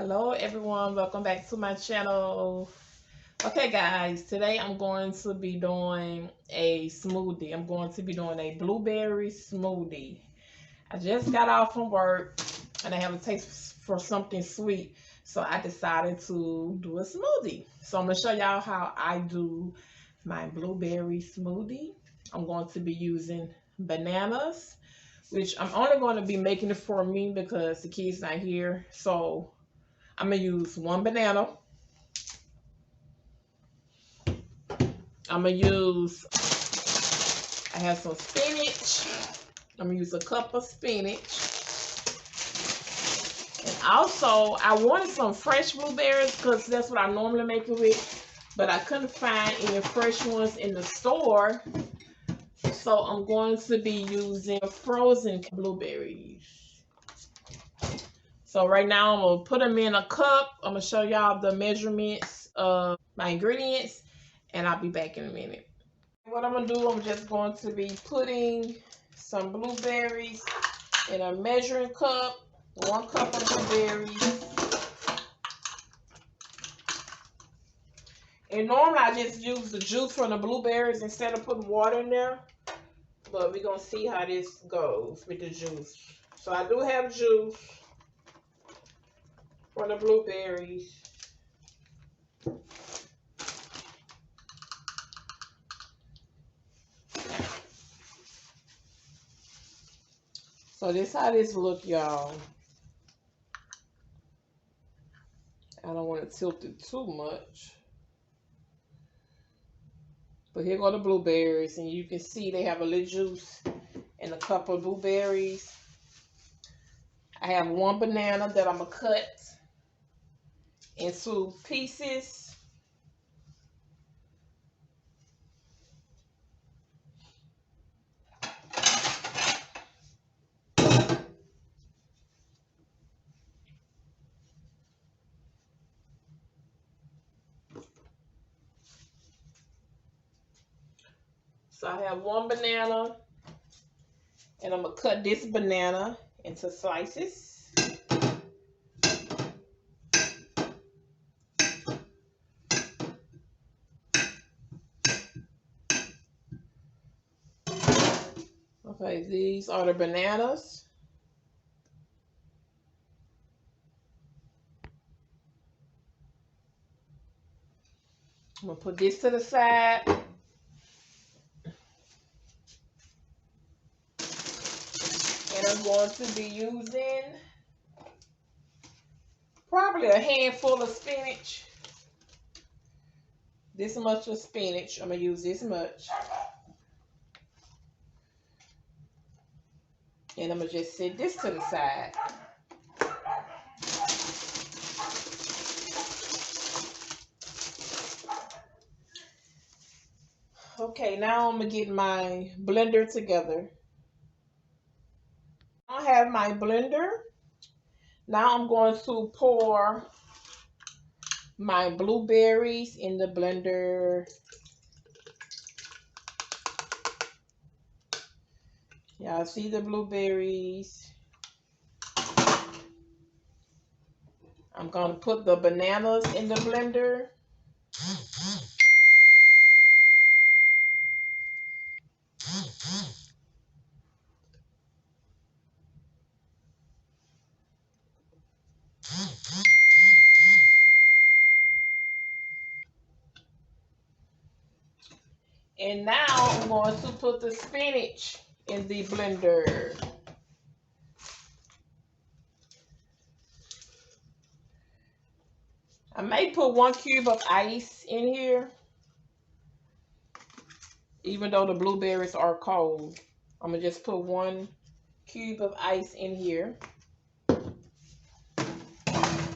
Hello everyone, welcome back to my channel. Okay guys, today I'm going to be doing a smoothie. I'm going to be doing a blueberry smoothie. I just got off from work and I have a taste for something sweet, so I decided to do a smoothie. So I'm going to show y'all how I do my blueberry smoothie. I'm going to be using bananas, which I'm only going to be making it for me because the kid's not here. So I'm going to use one banana. I'm going to use, I have some spinach. I'm going to use a cup of spinach. And also, I wanted some fresh blueberries because that's what I normally make it with. But I couldn't find any fresh ones in the store. So I'm going to be using frozen blueberries. So right now I'm going to put them in a cup. I'm going to show y'all the measurements of my ingredients. And I'll be back in a minute. What I'm going to do, I'm just going to be putting some blueberries in a measuring cup. 1 cup of blueberries. And normally I just use the juice from the blueberries instead of putting water in there. But we're going to see how this goes with the juice. So I do have juice from the blueberries. So this how this look, y'all. I don't want to tilt it too much. But here go the blueberries, and you can see they have a little juice in a cup of blueberries. I have 1 banana that I'm going to cut into pieces. So I have 1 banana, and I'm going to cut this banana into slices. Okay, these are the bananas. I'm going to put this to the side. And I'm going to be using probably a handful of spinach. This much of spinach. I'm going to use this much. And I'm going to just set this to the side. Okay, now I'm going to get my blender together. I have my blender. Now I'm going to pour my blueberries in the blender. Y'all see the blueberries? I'm going to put the bananas in the blender. And now I'm going to put the spinach in the blender. I may put 1 cube of ice in here, even though the blueberries are cold. I'm going to just put 1 cube of ice in here. 1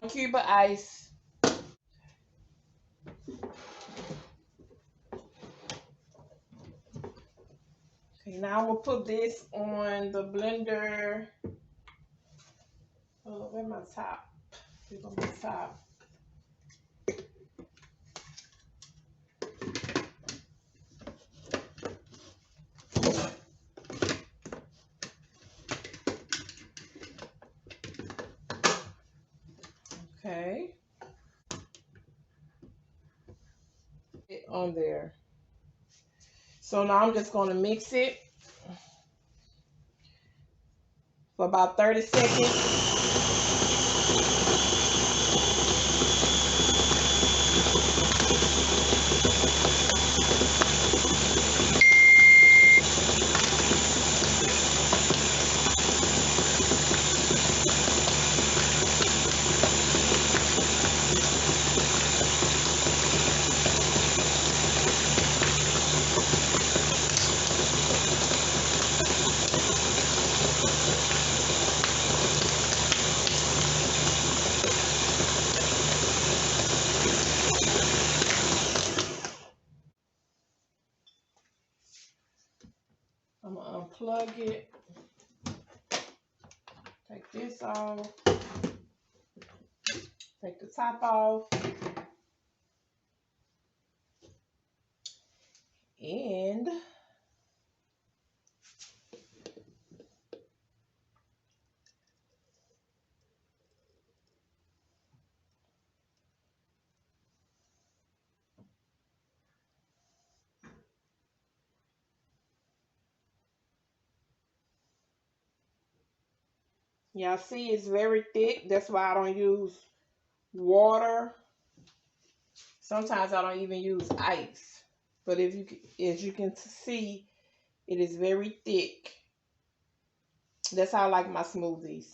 cube of ice. Okay, now we'll put this on the blender. Oh, where's my top? Here's on my top. Okay. It on there. So now I'm just going to mix it for about 30 seconds. I'm going to unplug it. Take this off. Take the top off. And y'all see it's very thick. That's why I don't use water. Sometimes I don't even use ice. But if you, as you can see, it is very thick. That's how I like my smoothies.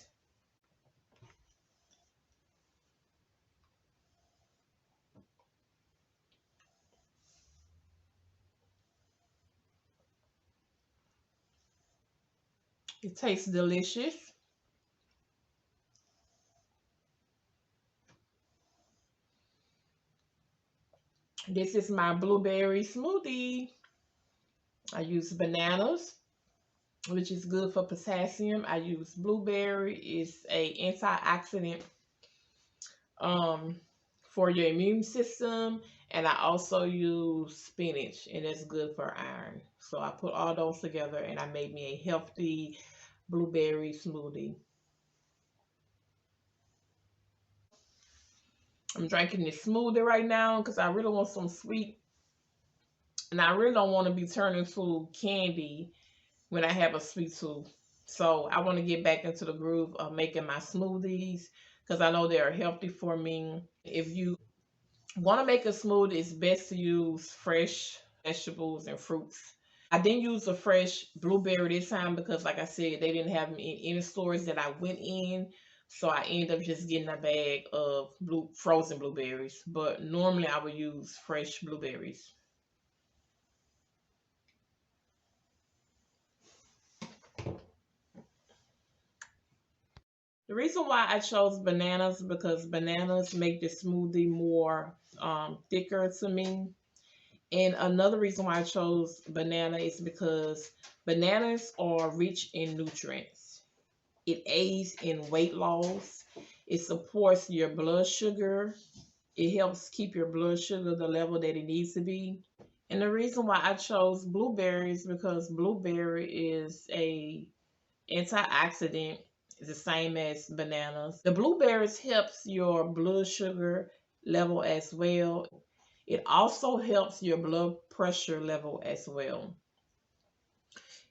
It tastes delicious. This is my blueberry smoothie. I use bananas, which is good for potassium. I use blueberry. It's a antioxidant for your immune system. And I also use spinach, and it's good for iron. So I put all those together, and I made me a healthy blueberry smoothie. I'm drinking this smoothie right now because I really want some sweet, and I really don't want to be turning to candy when I have a sweet tooth. So I want to get back into the groove of making my smoothies because I know they are healthy for me. If you want to make a smoothie, it's best to use fresh vegetables and fruits. I didn't use a fresh blueberry this time because, like I said, they didn't have them in any stores that I went in. So I ended up just getting a bag of frozen blueberries. But normally I would use fresh blueberries. The reason why I chose bananas because bananas make the smoothie more thicker to me. And another reason why I chose banana is because bananas are rich in nutrients. It aids in weight loss. It supports your blood sugar. It helps keep your blood sugar the level that it needs to be. And the reason why I chose blueberries because blueberry is a antioxidant. It's the same as bananas. The blueberries helps your blood sugar level as well. It also helps your blood pressure level as well.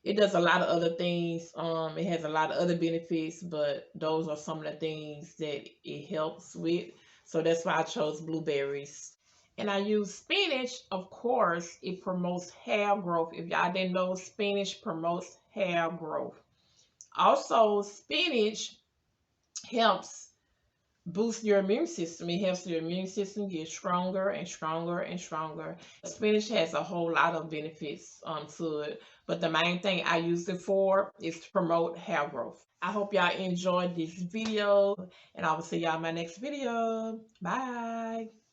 It does a lot of other things. It has a lot of other benefits, but those are some of the things that it helps with. So that's why I chose blueberries. And I use spinach, of course, it promotes hair growth. If y'all didn't know, spinach promotes hair growth. Also, spinach helps boost your immune system. It helps your immune system get stronger and stronger and stronger. Spinach has a whole lot of benefits to it, but the main thing I use it for is to promote hair growth. I hope y'all enjoyed this video, and I will see y'all in my next video. Bye.